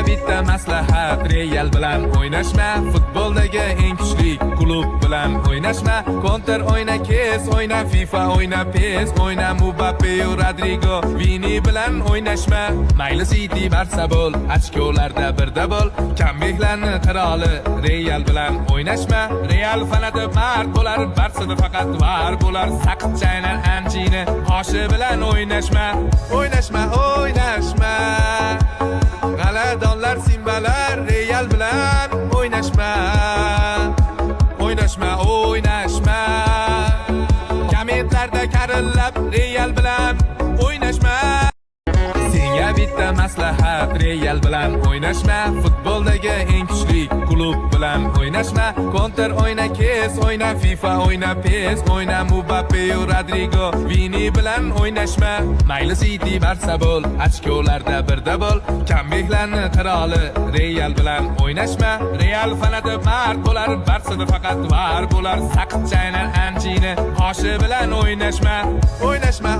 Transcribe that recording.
bitta maslahat, Real bilan o'ynashma, futboldagi eng kuchli klub bilan o'ynashma. Counter o'yna, kes o'yna, FIFA o'yna, PES o'yna, Mbappe, Rodrigo, Vini bilan o'ynashma. Mayli City, Barça bo'l, ochkolarda birda bo'l, kambeklarni qiroli Real bilan o'ynashma. Real fanati mard bo'lar, Barçada faqat var bo'lar. Saqich chaynar anchini qoshi bilan o'ynashma. O'ynashma, o'ynashma. G'aladonlar, simbalar Real bilan o'ynashma. O'ynashma, o'ynashma. Kommentlarda karillab Real bilan o'ynashma. Senga bitta maslahat, Real bilan o'ynashma, futboldagi eng kuchli klub bilan o'ynashma. Counter o'yna, kes o'yna, FIFA o'yna, PES o'yna, Mbappe, Rodrigo, Vini bilan o'ynashma. Mayli City, Barça bo'l, ochkolarda birda bo'l, kambeklarni qiroli Real bilan o'ynashma. Real fanati mard bo'lar, Barçada faqat var bo'lar. Saqich chaynar anchini qoshi bilan o'ynashma. O'ynashma.